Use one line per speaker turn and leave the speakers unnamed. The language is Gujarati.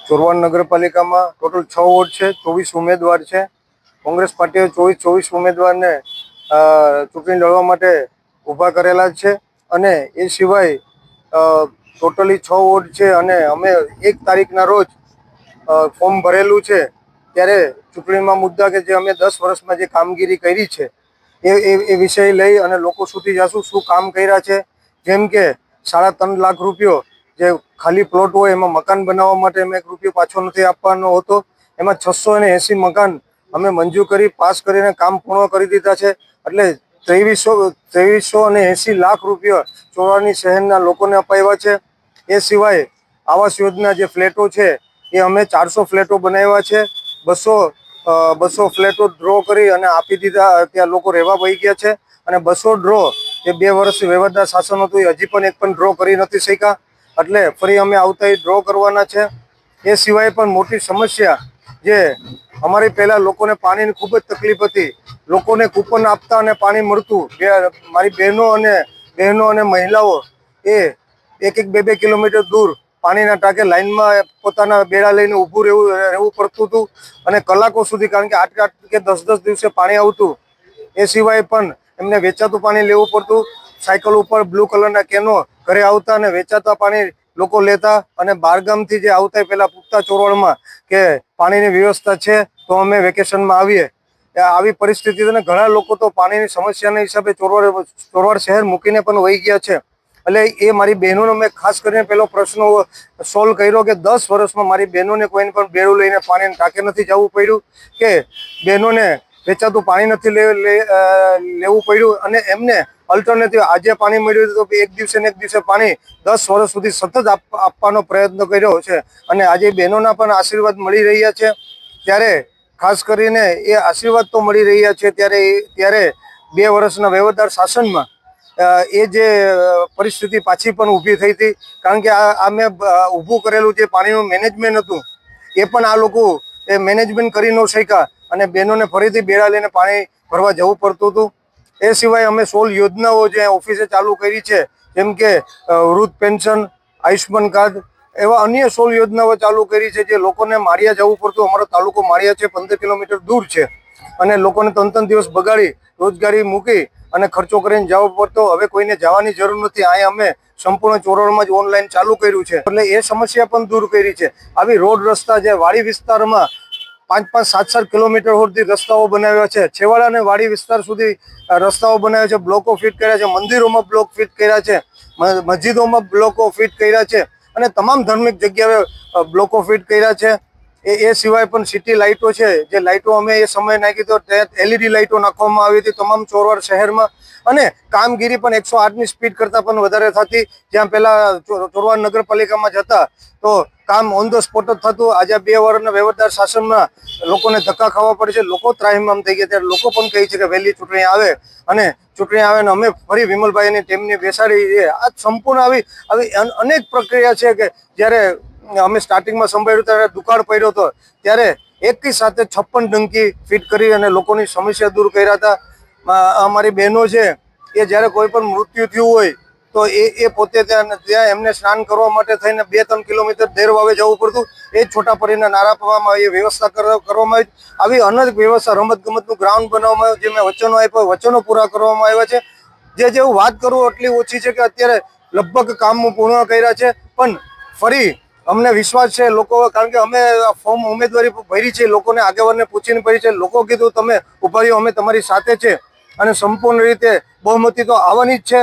ચોરવાડ નગરપાલિકામાં ટોટલ 6 વોર્ડ છે, 24 ઉમેદવાર છે. કોંગ્રેસ પાર્ટીએ 24 ઉમેદવારને ચૂંટણી લડવા માટે ઊભા કરેલા છે અને એ સિવાય ટોટલી 6 વોર્ડ છે અને અમે 1 તારીખના રોજ ફોર્મ ભરેલું છે. ત્યારે ચૂંટણીમાં મુદ્દા કે જે અમે 10 વર્ષમાં જે કામગીરી કરી છે એ વિષય લઈ અને લોકો સુધી જાશું શું કામ કર્યા છે. જેમ કે 3.5 લાખ રૂપિયો જે ખાલી પ્લોટ હોય એમાં મકાન બનાવવા માટે અમે 1 રૂપિયો પાછો નથી આપવાનો હતો. એમાં 680 મકાન અમે મંજૂર કરી પાસ કરીને કામ પૂર્ણ કરી દીધા છે. એટલે 2380 લાખ રૂપિયા ચોરવાડની શહેરના લોકોને અપાવ્યા છે. એ સિવાય આવાસ યોજના જે ફ્લેટો છે એ અમે 400 ફ્લેટો બનાવ્યા છે. 200 ફ્લેટો ડ્રો કરી અને આપી દીધા. ત્યાં લોકો રહેવા વહી ગયા છે અને 200 ડ્રો એ 2 વર્ષ વ્યવસ્થા શાસન હતું એ હજી પણ એક પણ ડ્રો કરી નથી શક્યા. એટલે ફરી અમે આવતા ડ્રો કરવાના છે. એ સિવાય પણ મોટી સમસ્યા જે અમારી પહેલાં લોકોને પાણીની ખૂબ જ તકલીફ હતી. લોકોને કૂપન આપતા અને પાણી મળતું. મારી બહેનો અને મહિલાઓ એ 1-2 કિલોમીટર દૂર પાણીના ટાંકે લાઇનમાં પોતાના બેડા લઈને ઊભું રહેવું પડતું હતું અને કલાકો સુધી, કારણ કે 8 કે 10 દિવસે પાણી આવતું. એ સિવાય પણ એમને વેચાતું પાણી લેવું પડતું. સાયકલ ઉપર બ્લુ કલરના કેનો ઘરે આવતા અને વેચાતા પાણી લોકો લેતા અને બહારગામથી જે આવતા પહેલાં પૂછતા ચોરવાડમાં કે પાણીની વ્યવસ્થા છે તો અમે વેકેશનમાં આવીએ. આવી પરિસ્થિતિ અને ઘણા લોકો તો પાણીની સમસ્યાના હિસાબે ચોરવાડ શહેર મૂકીને પણ વહી ગયા છે. એટલે એ મારી બહેનોનો મેં ખાસ કરીને પહેલો પ્રશ્ન સોલ્વ કર્યો કે 10 વર્ષમાં મારી બહેનોને કોઈને પણ બેડું લઈને પાણીને ટાંકે નથી જવું પડ્યું કે બહેનોને વેચાતું પાણી નથી લેવું પડ્યું અને એમને અલ્ટરનેટિવ આજે પાણી મળ્યું તો એક દિવસે પાણી 10 વર્ષ સુધી સતત આપવાનો પ્રયત્ન કર્યો છે અને આજે બહેનોના પણ આશીર્વાદ મળી રહ્યા છે. ત્યારે ખાસ કરીને એ આશીર્વાદ તો મળી રહ્યા છે ત્યારે 2 વર્ષના વ્યવસ્થાર શાસનમાં એ જે પરિસ્થિતિ પાછી પણ ઊભી થઈ હતી. કારણ કે આ મેં ઊભું કરેલું જે પાણીનું મેનેજમેન્ટ હતું એ પણ આ લોકો એ મેનેજમેન્ટ કરી ન શક્યા અને બહેનોને ફરીથી બેડા લઈને પાણી ભરવા જવું પડતું હતું. એ સિવાય અમે 16 યોજનાઓ જે ઓફિસે ચાલુ કરી છે, જેમ કે વૃદ્ધ પેન્શન, આયુષ્યમાન કાર્ડ, એવા અન્ય 16 યોજનાઓ ચાલુ કરી છે જે લોકોને માળિયા જવું પડતું. અમારો તાલુકો માળિયા છે, 15 કિલોમીટર દૂર છે અને લોકોને 3 દિવસ બગાડી રોજગારી મૂકી અને ખર્ચો કરીને જવો પડતો. હવે કોઈને જવાની જરૂર નથી. અહીંયા અમે સંપૂર્ણ ચોરવાડમાં જ ઓનલાઈન ચાલુ કર્યું છે એટલે એ સમસ્યા પણ દૂર કરી છે. આવી રોડ રસ્તા જે વાડી વિસ્તારમાં 5-5, 7-7 કિલોમીટર સુધી રસ્તાઓ બનાવ્યા છે. છેવાડા અને વાડી વિસ્તાર સુધી રસ્તાઓ બનાવ્યા છે, બ્લોકો ફિટ કર્યા છે, મંદિરોમાં બ્લોક ફિટ કર્યા છે, મસ્જિદોમાં બ્લોકો ફિટ કર્યા છે અને તમામ ધાર્મિક જગ્યાએ બ્લોકો ફિટ કર્યા છે. એ સિવાય પણ સિટી લાઇટો છે, જે લાઇટો અમે એ સમય નાખી તો LED લાઇટો નાખવામાં આવી હતી તમામ ચોરવાડ શહેરમાં અને કામગીરી પણ 108ની સ્પીડ કરતાં પણ વધારે થતી. જ્યાં પહેલાં ચોરવાડ નગરપાલિકામાં જતા તો કામ ઓન ધ સ્પોટ જ થતું. આજે 2 વર્ષના વ્યવસ્થાર શાસનમાં લોકોને ધક્કા ખાવા પડે છે. લોકો ત્રાહિમામ થઈ ગયા. ત્યારે લોકો પણ કહે છે કે વહેલી ચૂંટણી આવે અને ચૂંટણી આવે ને અમે ફરી વિમલભાઈની ટીમને બેસાડી છે. આ સંપૂર્ણ આવી અનેક પ્રક્રિયા છે કે જ્યારે અમે સ્ટાર્ટિંગમાં સંભાળ્યું ત્યારે દુકાળ પડ્યો હતો ત્યારે એકી સાથે 56 ડંકી ફિટ કરી અને લોકોની સમસ્યા દૂર કર્યા હતા. અમારી બહેનો છે એ જ્યારે કોઈ પણ મૃત્યુ થયું હોય તો એ પોતે ત્યાં એમને સ્નાન કરવા માટે થઈને 2-3 કિલોમીટર દેરવાવે જવું પડતું. એ છોટા પડીને નારાપવામાં એ વ્યવસ્થા કરવામાં આવી. અનેક વ્યવસ્થા, રમતગમતનું ગ્રાઉન્ડ બનાવવામાં આવ્યું. જે મેં વચનો આપ્યા વચનો પૂરા કરવામાં આવ્યા છે. જે હું વાત કરું એટલી ઓછી છે કે અત્યારે લગભગ કામ પૂર્ણ કર્યા છે. પણ ફરી અમને વિશ્વાસ છે લોકો, કારણ કે અમે ફોર્મ ઉમેદવારી ભરી છે, લોકોને આગેવાનને પૂછીને ભરી છે. લોકો કીધું તમે ઉભા રહ્યો, અમે તમારી સાથે છે અને સંપૂર્ણ રીતે બહુમતી તો આવવાની જ છે.